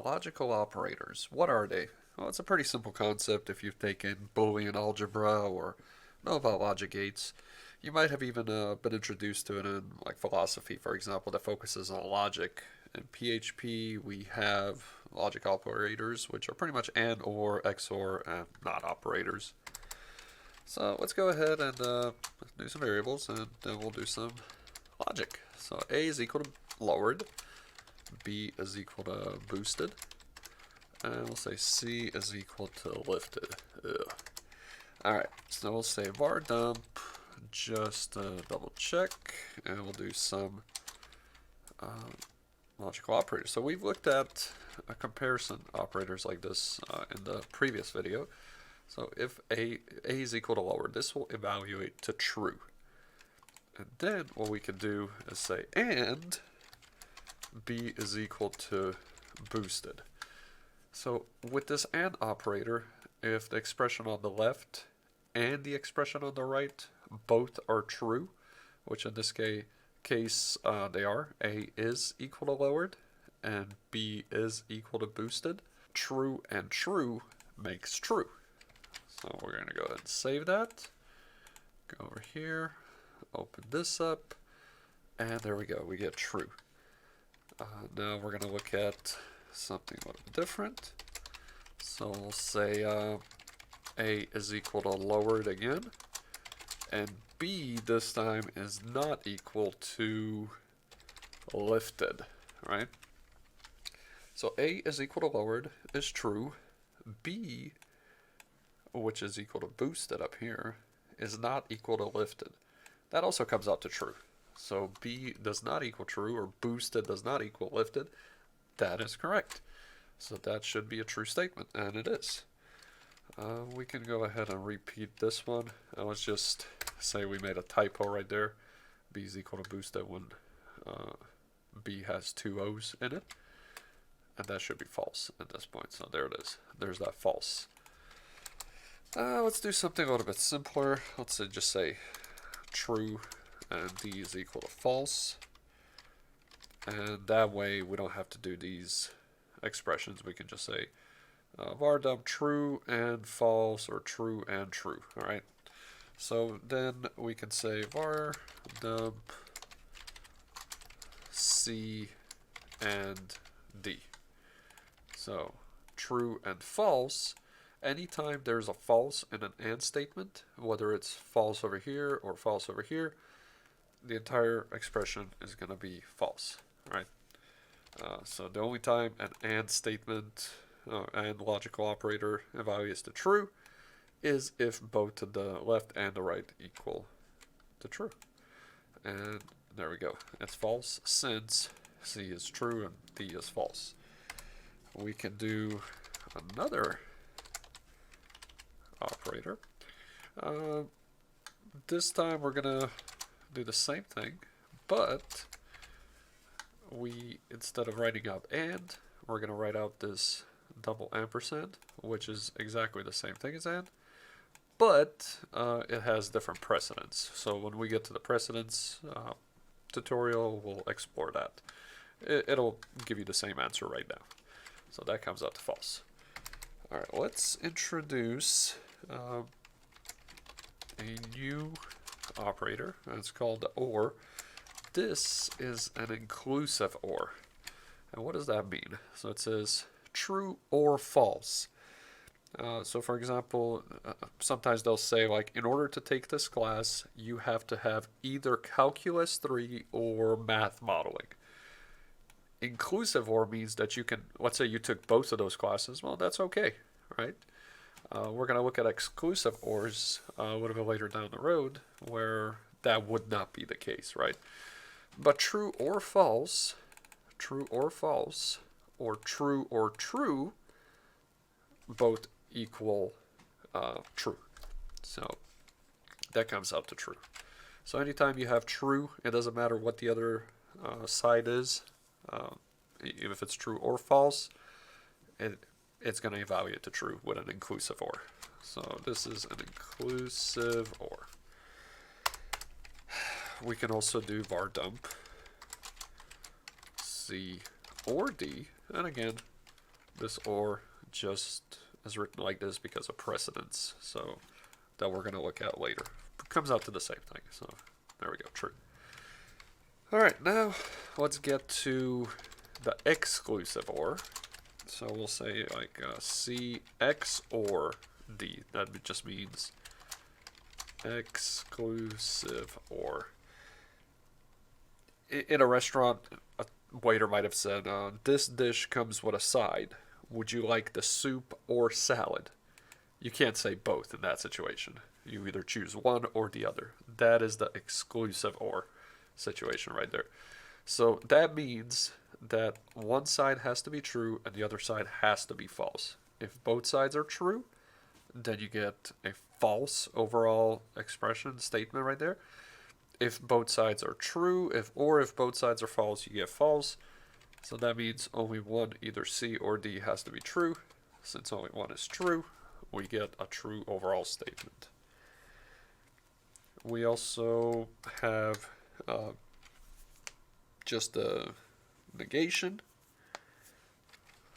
Logical operators. What are they? Well, it's a pretty simple concept if you've taken Boolean Algebra or know about logic gates. You might have even been introduced to it in like philosophy, for example, that focuses on logic. In PHP, we have logic operators, which are pretty much and, or, XOR, and not operators. So let's go ahead and do some variables, and then we'll do some logic. So A is equal to lowered, B is equal to boosted, and we'll say C is equal to lifted. Ugh. Alright, so we'll say var dump, just double check, and we'll do some logical operators. So we've looked at a comparison operators like this in the previous video. So if A is equal to lowered, this will evaluate to true. And then what we can do is say and B is equal to boosted. So with this AND operator, if the expression on the left and the expression on the right both are true, which in this case they are, A is equal to lowered and B is equal to boosted, true and true makes true. So we're going to go ahead and save that. Go over here, open this up, and there we go, we get true. Now we're going to look at something a little different. So we'll say A is equal to lowered again, and B this time is not equal to lifted, right? So A is equal to lowered is true. B, which is equal to boosted up here, is not equal to lifted. That also comes out to true. So B does not equal true, or boosted does not equal lifted. That is correct. So that should be a true statement, and it is. We can go ahead and repeat this one. Let's just say we made a typo right there. B is equal to boosted when B has two O's in it. And that should be false at this point. So there it is. There's that false. Let's do something a little bit simpler. Let's just say true and D is equal to false. And that way we don't have to do these expressions. We can just say var dump true and false, or true and true. All right. So then we can say var dump C and D. So true and false. Anytime there's a false in an AND statement, whether it's false over here or false over here, the entire expression is going to be false, right? So the only time an AND statement and logical operator evaluates to true is if both to the left and the right equal to true. And there we go. It's false since C is true and D is false. We can do another operator. This time we're gonna do the same thing, but we, instead of writing out and, we're gonna write out this double ampersand, which is exactly the same thing as and, but it has different precedence. So when we get to the precedence tutorial, we'll explore that. It'll give you the same answer right now. So that comes out to false. All right, let's introduce a new operator. It's called the OR. This is an inclusive OR. And what does that mean? So it says true or false. So for example, sometimes they'll say, like, in order to take this class, you have to have either Calculus 3 or Math Modeling. Inclusive OR means that you can, let's say you took both of those classes, well, that's okay, right? We're going to look at exclusive ORs a little bit later down the road, where that would not be the case, right? But true or false, or true, both equal true. So that comes out to true. So anytime you have true, it doesn't matter what the other side is. Even if it's true or false, it's going to evaluate to true with an inclusive OR. So this is an inclusive OR. We can also do var dump C or D, and again, This or just is written like this because of precedence. So that we're going to look at later. It comes out to the same thing. So there we go, true. All right, now let's get to the exclusive or. So we'll say like C X or D. That just means exclusive or. In a restaurant, a waiter might have said, this dish comes with a side. Would you like the soup or salad? You can't say both in that situation. You either choose one or the other. That is the exclusive or situation right there. So that means that one side has to be true and the other side has to be false. If both sides are true, then you get a false overall expression statement right there. If both sides are true, if both sides are false, you get false. So that means only one, either C or D, has to be true. Since only one is true, we get a true overall statement. We also have just a negation.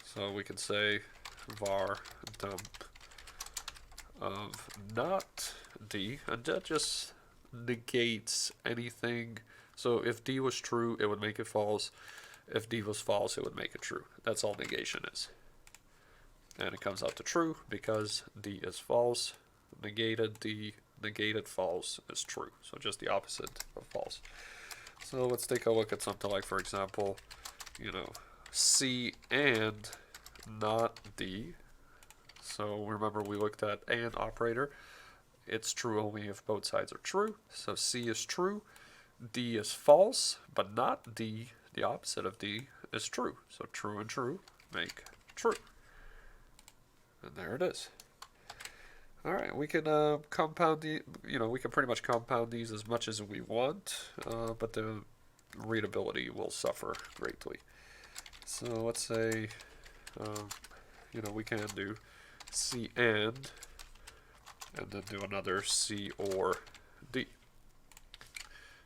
So we can say var dump of not D, and that just negates anything. So if D was true, it would make it false. If D was false, it would make it true. That's all negation is. And it comes out to true because D is false. Negated D, negated false is true. So just the opposite of false. So let's take a look at something like, for example, C and not D. So remember we looked at and operator. It's true only if both sides are true. So C is true, D is false, but not D. The opposite of D is true. So true and true make true. And there it is. All right, we can compound the, we can pretty much compound these as much as we want, but the readability will suffer greatly. So let's say, we can do C and then do another C or D.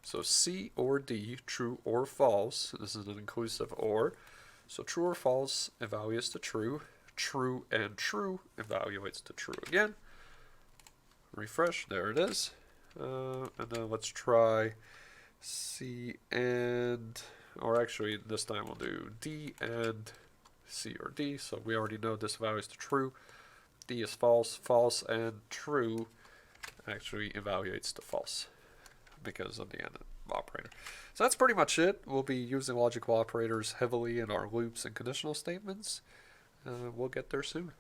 So C or D, true or false. This is an inclusive or. So true or false evaluates to true. True and true evaluates to true again. Refresh, there it is. And then let's try C and, or actually this time we'll do D and C or D. So we already know this evaluates to true. D is false, false and true actually evaluates to false because of the AND operator. So that's pretty much it. We'll be using logical operators heavily in our loops and conditional statements. We'll get there soon.